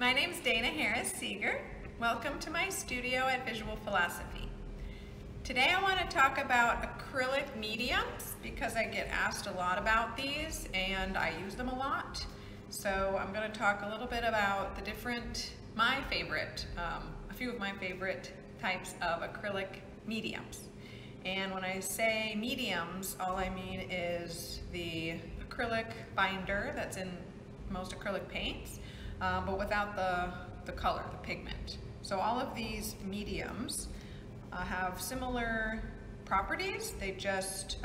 My name's Dana Harris-Seeger. Welcome to my studio at Visual Philosophy. Today I want to talk about acrylic mediums because I get asked a lot about these and I use them a lot. So I'm going to talk a little bit about the different, a few of my favorite types of acrylic mediums. And when I say mediums, all I mean is the acrylic binder that's in most acrylic paints, but without the color, the pigment. So all of these mediums have similar properties. They just,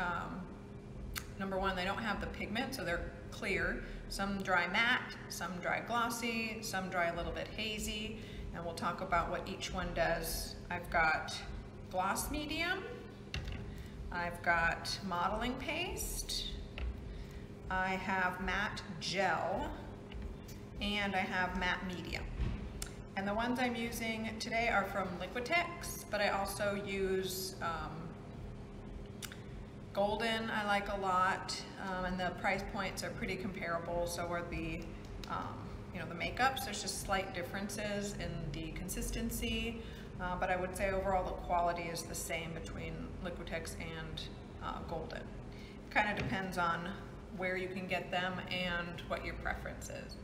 number one, they don't have the pigment, so they're clear. Some dry matte, some dry glossy, some dry a little bit hazy, and we'll talk about what each one does. I've got gloss medium, I've got modeling paste, I have matte gel, and I have matte medium. And the ones I'm using today are from Liquitex, but I also use Golden I like a lot, and the price points are pretty comparable, so are the the makeups. There's just slight differences in the consistency, but I would say overall the quality is the same between Liquitex and Golden. It kind of depends on where you can get them and what your preference is.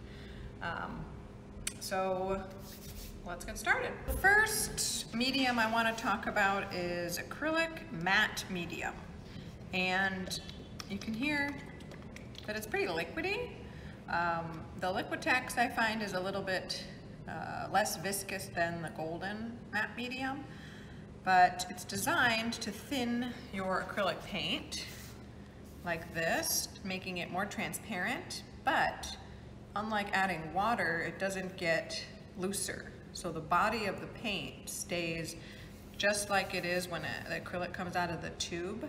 So let's get started. The first medium I want to talk about is acrylic matte medium. And you can hear that it's pretty liquidy. The Liquitex I find is a little bit less viscous than the Golden matte medium, but it's designed to thin your acrylic paint like this, making it more transparent, but unlike adding water, it doesn't get looser. So the body of the paint stays just like it is when the acrylic comes out of the tube,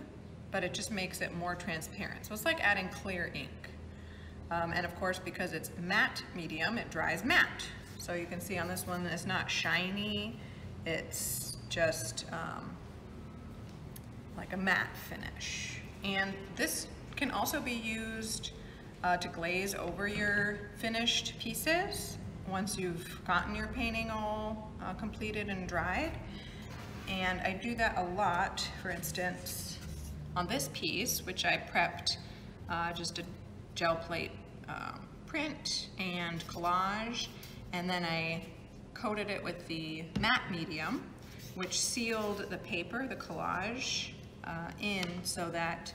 but it just makes it more transparent. So it's like adding clear ink. And of course, because it's matte medium, it dries matte. So you can see on this one, it's not shiny, it's just like a matte finish. And this can also be used to glaze over your finished pieces once you've gotten your painting all completed and dried. And I do that a lot. For instance, on this piece, which I prepped just a gel plate print and collage, and then I coated it with the matte medium, which sealed the paper, the collage, in so that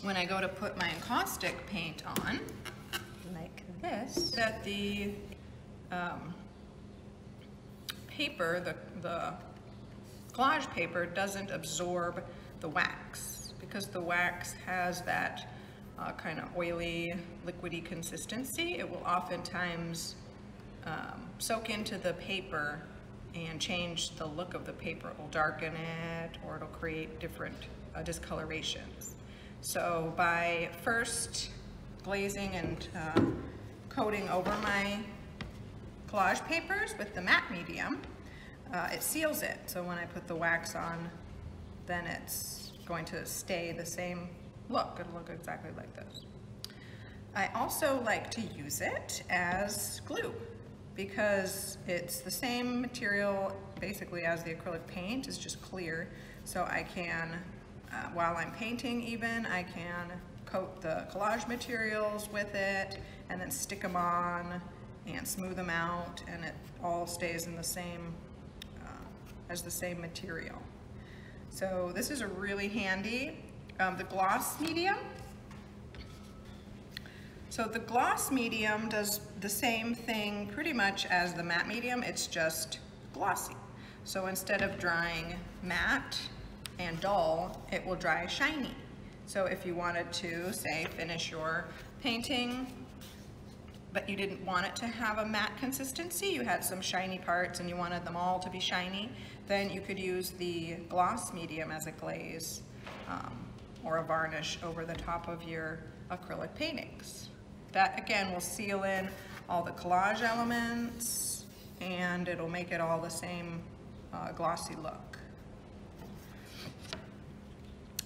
when I go to put my encaustic paint on, like this, that the paper, the collage paper doesn't absorb the wax, because the wax has that kind of oily, liquidy consistency. It will oftentimes soak into the paper and change the look of the paper. It will darken it, or it'll create different discolorations. So by first glazing and coating over my collage papers with the matte medium, it seals it. So when I put the wax on, then it's going to stay the same look. It'll look exactly like this. I also like to use it as glue because it's the same material basically as the acrylic paint, it's just clear. So I can, while I'm painting even, I can coat the collage materials with it and then stick them on and smooth them out, and it all stays in the same, as the same material. So this is a really handy. The gloss medium. So the gloss medium does the same thing pretty much as the matte medium, it's just glossy. So instead of drying matte and dull, it will dry shiny. So if you wanted to, say, finish your painting, but you didn't want it to have a matte consistency, you had some shiny parts and you wanted them all to be shiny, then you could use the gloss medium as a glaze or a varnish over the top of your acrylic paintings. That again will seal in all the collage elements and it'll make it all the same glossy look.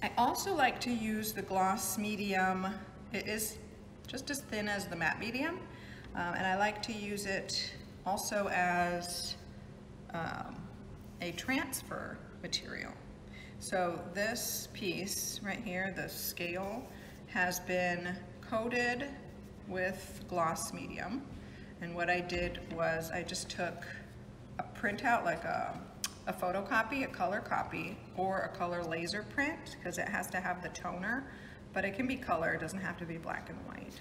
I also like to use the gloss medium. It is just as thin as the matte medium, And I like to use it also as a transfer material. So this piece right here, the scale, has been coated with gloss medium. And what I did was I just took a printout, like a photocopy, a color copy, or a color laser print, because it has to have the toner, but it can be color, it doesn't have to be black and white.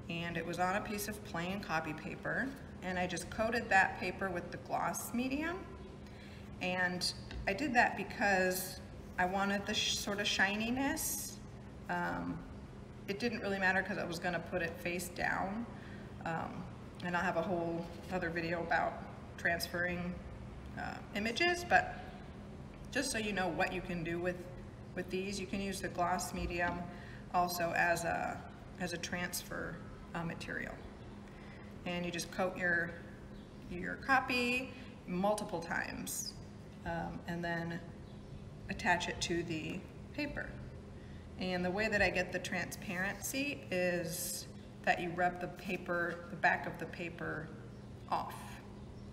And it was on a piece of plain copy paper, and I just coated that paper with the gloss medium. And I did that because I wanted the sort of shininess. It didn't really matter because I was going to put it face down. And I'll have a whole other video about transferring images, but just so you know what you can do with these, you can use the gloss medium also as a transfer material. And you just coat your copy multiple times. And then attach it to the paper. And the way that I get the transparency is that you rub the back of the paper off.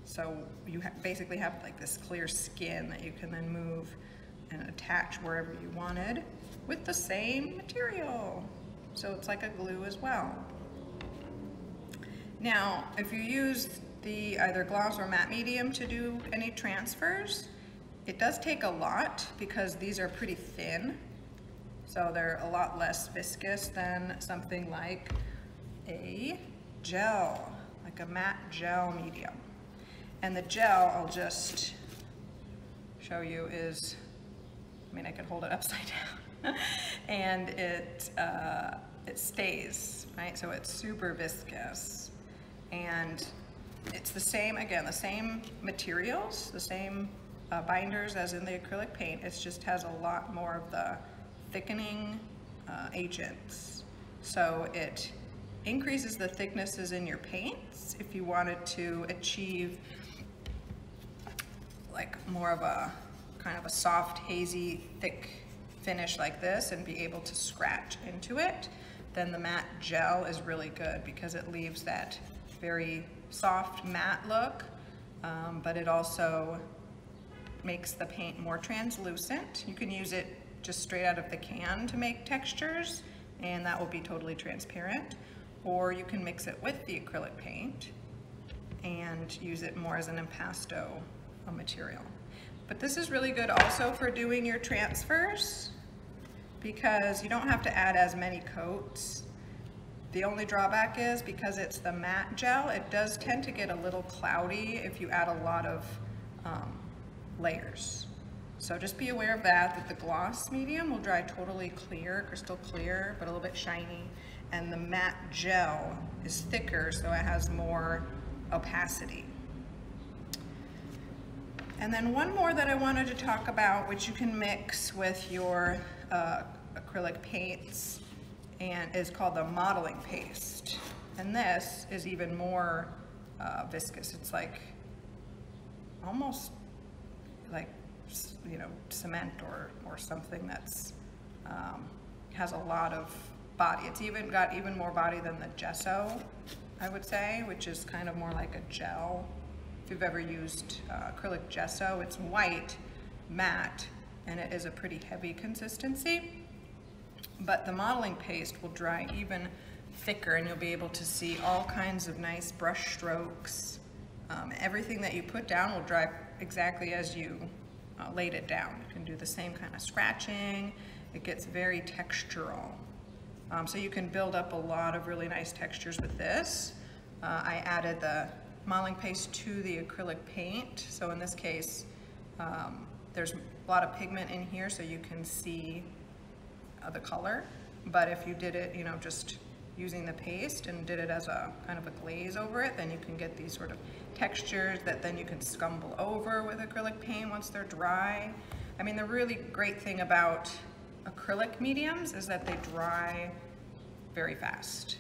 So you basically have like this clear skin that you can then move and attach wherever you wanted with the same material. So it's like a glue as well. Now, if you use the either gloss or matte medium to do any transfers, it does take a lot because these are pretty thin, so they're a lot less viscous than something like a gel, like a matte gel medium. And the gel, I'll just show you, is, I mean, I could hold it upside down, and it stays, right? So it's super viscous, and it's the same, again, the same materials, the same binders as in the acrylic paint. It just has a lot more of the thickening agents. So it increases the thicknesses in your paints if you wanted to achieve like more of a kind of a soft, hazy, thick finish like this and be able to scratch into it. Then the matte gel is really good because it leaves that very soft matte look, but it also makes the paint more translucent. You can use it just straight out of the can to make textures, and that will be totally transparent. Or you can mix it with the acrylic paint and use it more as an impasto material. But this is really good also for doing your transfers because you don't have to add as many coats. The only drawback is because it's the matte gel, it does tend to get a little cloudy if you add a lot of layers. So just be aware of that the gloss medium will dry totally clear, crystal clear, but a little bit shiny. And the matte gel is thicker, so it has more opacity. And then one more that I wanted to talk about, which you can mix with your acrylic paints, and is called the modeling paste. And this is even more viscous. It's like almost like, you know, cement or something that's has a lot of body. It's even got even more body than the gesso, I would say, which is kind of more like a gel. If you've ever used acrylic gesso, it's white, matte, and it is a pretty heavy consistency. But the modeling paste will dry even thicker, and you'll be able to see all kinds of nice brush strokes. Everything that you put down will dry exactly as you laid it down. You can do the same kind of scratching. It gets very textural. So you can build up a lot of really nice textures with this. I added the modeling paste to the acrylic paint. So in this case, there's a lot of pigment in here so you can see the color. But if you did it, you know, just using the paste and did it as a kind of a glaze over it, then you can get these sort of textures that then you can scumble over with acrylic paint once they're dry. I mean, the really great thing about acrylic mediums is that they dry very fast.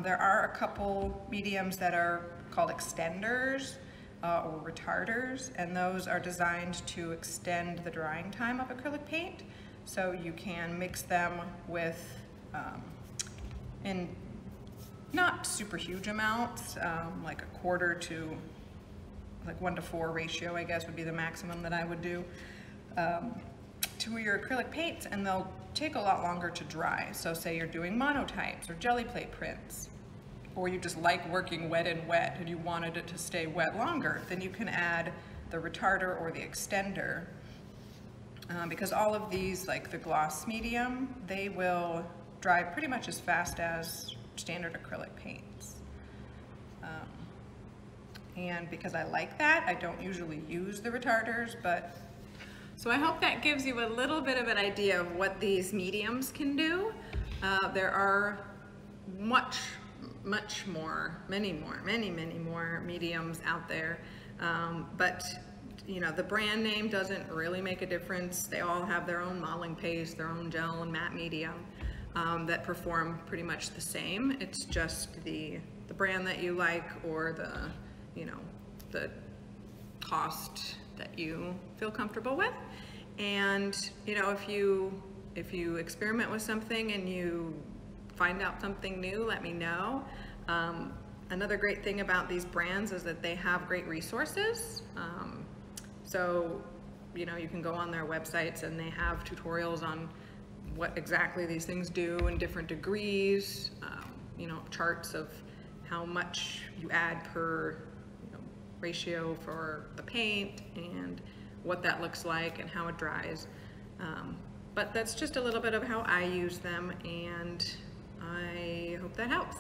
There are a couple mediums that are called extenders or retarders, and those are designed to extend the drying time of acrylic paint. So you can mix them with in not super huge amounts, like a quarter to like 1:4 ratio, I guess would be the maximum that I would do, to your acrylic paints, and they'll take a lot longer to dry. So say you're doing monotypes or jelly plate prints, or you just like working wet and wet and you wanted it to stay wet longer, then you can add the retarder or the extender, because all of these, like the gloss medium, they will dry pretty much as fast as standard acrylic paints. And because I like that, I don't usually use the retarders, but so I hope that gives you a little bit of an idea of what these mediums can do. There are many more mediums out there, but you know, the brand name doesn't really make a difference. They all have their own modeling paste, their own gel and matte medium that perform pretty much the same. It's just the brand that you like, or the, you know, the cost that you feel comfortable with. And you know, if you experiment with something and you find out something new, let me know. Another great thing about these brands is that they have great resources. So, you know, you can go on their websites and they have tutorials on what exactly these things do in different degrees, you know, charts of how much you add per, you know, ratio for the paint and what that looks like and how it dries. But that's just a little bit of how I use them, and I hope that helps.